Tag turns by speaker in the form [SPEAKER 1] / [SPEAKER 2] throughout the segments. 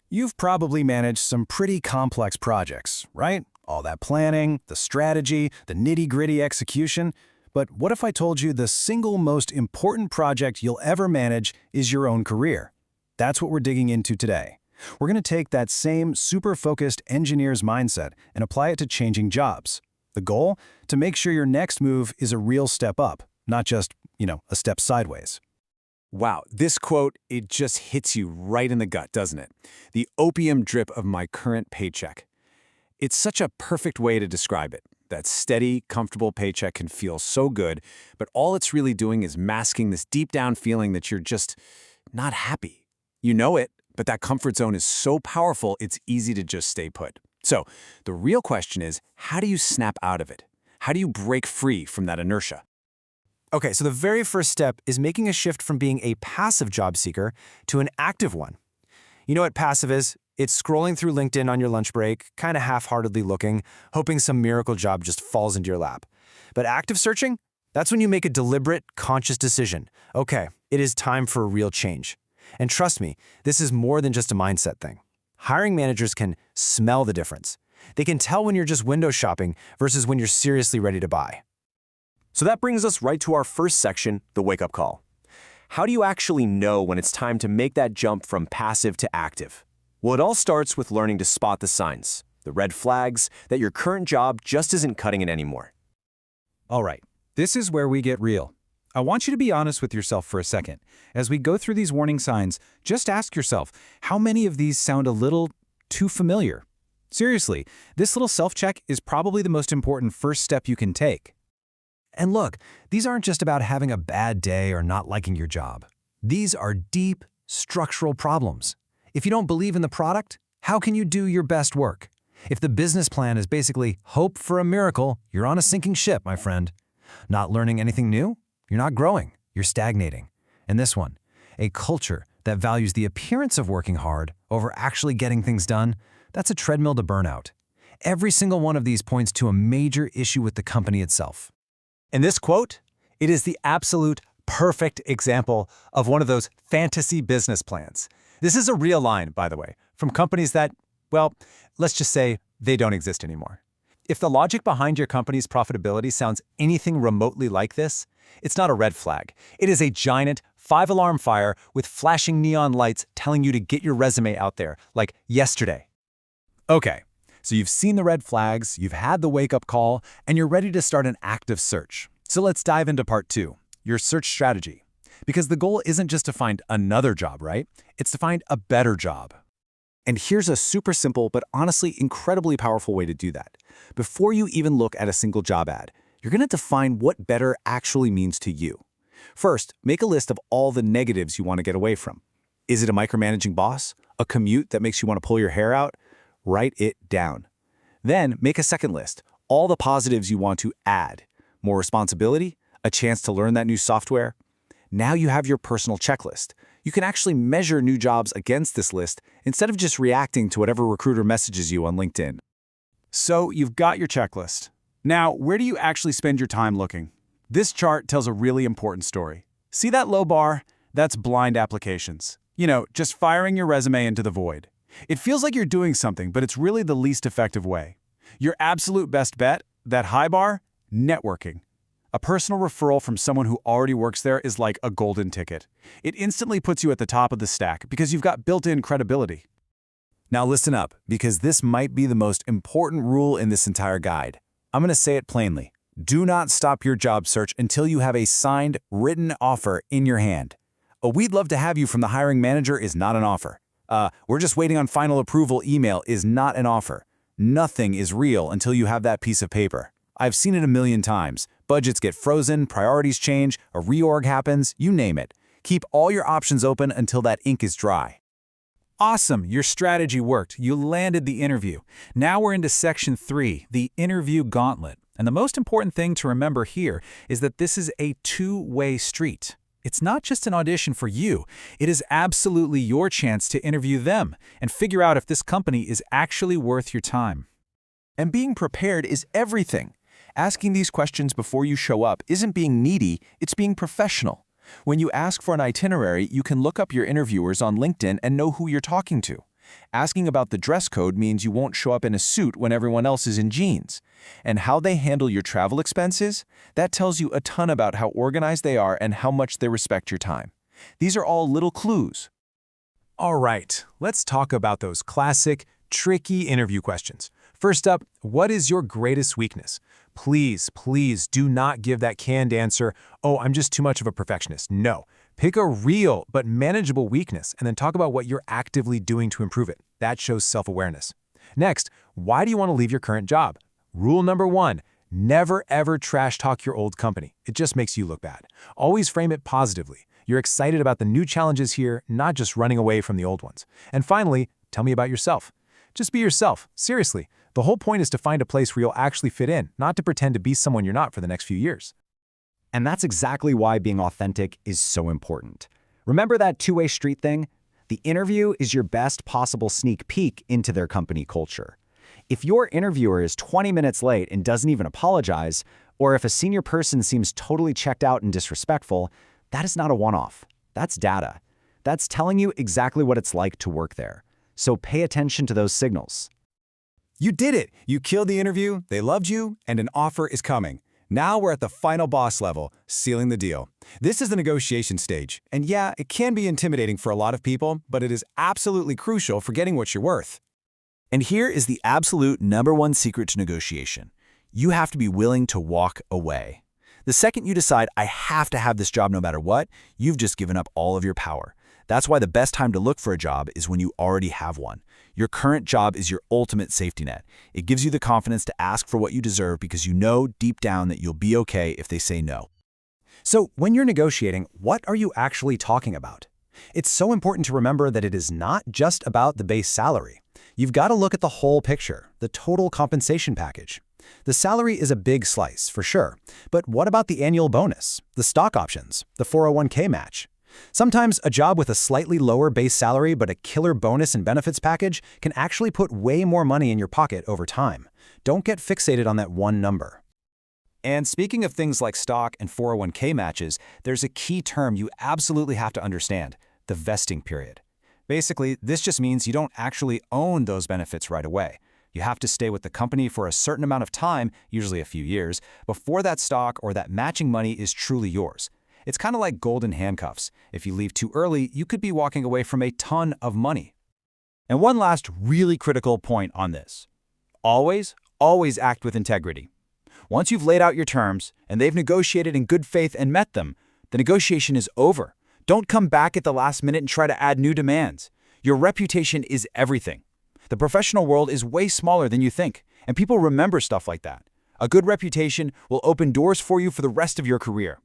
[SPEAKER 1] You've probably managed some pretty complex projects, right? All that planning, the strategy, the nitty-gritty execution. But what if I told you the single most important project you'll ever manage is your own career? That's what we're digging into today. We're going to take that same super-focused engineer's mindset and apply it to changing jobs. The goal? To make sure your next move is a real step up, not just, a step sideways.
[SPEAKER 2] Wow, this quote, it just hits you right in the gut, doesn't it? The opium drip of my current paycheck. It's such a perfect way to describe it. That steady, comfortable paycheck can feel so good, but all it's really doing is masking this deep down feeling that you're just not happy. You know it, but that comfort zone is so powerful, it's easy to just stay put. So, the real question is, how do you snap out of it? How do you break free from that inertia?
[SPEAKER 3] Okay, so the very first step is making a shift from being a passive job seeker to an active one. You know what passive is? It's scrolling through LinkedIn on your lunch break, kind of half-heartedly looking, hoping some miracle job just falls into your lap. But active searching? That's when you make a deliberate, conscious decision. Okay, it is time for a real change. And trust me, this is more than just a mindset thing. Hiring managers can smell the difference. They can tell when you're just window shopping versus when you're seriously ready to buy.
[SPEAKER 4] So that brings us right to our first section, the wake-up call. How do you actually know when it's time to make that jump from passive to active? Well, it all starts with learning to spot the signs, the red flags, that your current job just isn't cutting it anymore.
[SPEAKER 5] All right, this is where we get real. I want you to be honest with yourself for a second. As we go through these warning signs, just ask yourself, how many of these sound a little too familiar? Seriously, this little self-check is probably the most important first step you can take.
[SPEAKER 3] And look, these aren't just about having a bad day or not liking your job. These are deep, structural problems. If you don't believe in the product, how can you do your best work? If the business plan is basically hope for a miracle, you're on a sinking ship, my friend. Not learning anything new? You're not growing, you're stagnating. And this one, a culture that values the appearance of working hard over actually getting things done, that's a treadmill to burnout. Every single one of these points to a major issue with the company itself.
[SPEAKER 2] In this quote, it is the absolute perfect example of one of those fantasy business plans. This is a real line, by the way, from companies that, well, let's just say they don't exist anymore. If the logic behind your company's profitability sounds anything remotely like this, it's not a red flag. It is a giant 5-alarm fire with flashing neon lights telling you to get your resume out there, like yesterday.
[SPEAKER 5] Okay, so you've seen the red flags, you've had the wake-up call, and you're ready to start an active search. So let's dive into part 2, your search strategy. Because the goal isn't just to find another job, right? It's to find a better job.
[SPEAKER 2] And here's a super simple but honestly incredibly powerful way to do that. Before you even look at a single job ad, you're going to define what better actually means to you. First, make a list of all the negatives you want to get away from. Is it a micromanaging boss? A commute that makes you want to pull your hair out? Write it down. Then make a second list, all the positives you want to add. More responsibility, a chance to learn that new software. Now you have your personal checklist. You can actually measure new jobs against this list instead of just reacting to whatever recruiter messages you on LinkedIn.
[SPEAKER 6] So you've got your checklist. Now, where do you actually spend your time looking? This chart tells a really important story. See that low bar? That's blind applications. Just firing your resume into the void. It feels like you're doing something, but it's really the least effective way. Your absolute best bet, that high bar, networking. A personal referral from someone who already works there is like a golden ticket. It instantly puts you at the top of the stack because you've got built-in credibility.
[SPEAKER 5] Now listen up, because this might be the most important rule in this entire guide. I'm going to say it plainly. Do not stop your job search until you have a signed, written offer in your hand. A "we'd love to have you" from the hiring manager is not an offer. We're just waiting on final approval email is not an offer. Nothing is real until you have that piece of paper. I've seen it a million times. Budgets get frozen, priorities change, a reorg happens, you name it. Keep all your options open until that ink is dry.
[SPEAKER 6] Awesome, your strategy worked. You landed the interview. Now we're into section 3, the interview gauntlet. And the most important thing to remember here is that this is a two-way street. It's not just an audition for you. It is absolutely your chance to interview them and figure out if this company is actually worth your time.
[SPEAKER 7] And being prepared is everything. Asking these questions before you show up isn't being needy, it's being professional. When you ask for an itinerary, you can look up your interviewers on LinkedIn and know who you're talking to. Asking about the dress code means you won't show up in a suit when everyone else is in jeans. And how they handle your travel expenses, that tells you a ton about how organized they are and how much they respect your time. These are all little clues.
[SPEAKER 6] All right, let's talk about those classic, tricky interview questions. First up, what is your greatest weakness? Please, please do not give that canned answer, "Oh, I'm just too much of a perfectionist." No. Pick a real but manageable weakness and then talk about what you're actively doing to improve it. That shows self-awareness. Next, why do you want to leave your current job? Rule number 1, never ever trash talk your old company. It just makes you look bad. Always frame it positively. You're excited about the new challenges here, not just running away from the old ones. And finally, tell me about yourself. Just be yourself. Seriously. The whole point is to find a place where you'll actually fit in, not to pretend to be someone you're not for the next few years.
[SPEAKER 2] And that's exactly why being authentic is so important. Remember that two-way street thing? The interview is your best possible sneak peek into their company culture. If your interviewer is 20 minutes late and doesn't even apologize, or if a senior person seems totally checked out and disrespectful, that is not a one-off. That's data. That's telling you exactly what it's like to work there. So pay attention to those signals.
[SPEAKER 5] You did it! You killed the interview, they loved you, and an offer is coming. Now we're at the final boss level, sealing the deal. This is the negotiation stage, and yeah, it can be intimidating for a lot of people, but it is absolutely crucial for getting what you're worth.
[SPEAKER 7] And here is the absolute #1 secret to negotiation. You have to be willing to walk away. The second you decide, I have to have this job no matter what, you've just given up all of your power. That's why the best time to look for a job is when you already have one. Your current job is your ultimate safety net. It gives you the confidence to ask for what you deserve because you know deep down that you'll be okay if they say no.
[SPEAKER 1] So when you're negotiating, what are you actually talking about? It's so important to remember that it is not just about the base salary. You've got to look at the whole picture, the total compensation package. The salary is a big slice, for sure. But what about the annual bonus, the stock options, the 401k match? Sometimes a job with a slightly lower base salary but a killer bonus and benefits package can actually put way more money in your pocket over time. Don't get fixated on that one number. And speaking of things like stock and 401k matches, there's a key term you absolutely have to understand: the vesting period. Basically, this just means you don't actually own those benefits right away. You have to stay with the company for a certain amount of time, usually a few years, before that stock or that matching money is truly yours. It's kind of like golden handcuffs. If you leave too early, you could be walking away from a ton of money.
[SPEAKER 5] And one last really critical point on this. Always, always act with integrity. Once you've laid out your terms and they've negotiated in good faith and met them, the negotiation is over. Don't come back at the last minute and try to add new demands. Your reputation is everything. The professional world is way smaller than you think, and people remember stuff like that. A good reputation will open doors for you for the rest of your career.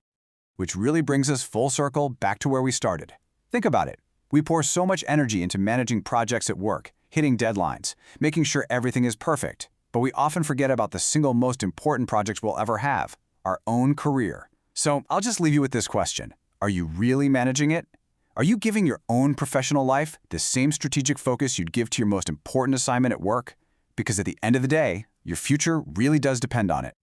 [SPEAKER 6] Which really brings us full circle back to where we started. Think about it. We pour so much energy into managing projects at work, hitting deadlines, making sure everything is perfect. But we often forget about the single most important project we'll ever have, our own career. So I'll just leave you with this question. Are you really managing it? Are you giving your own professional life the same strategic focus you'd give to your most important assignment at work? Because at the end of the day, your future really does depend on it.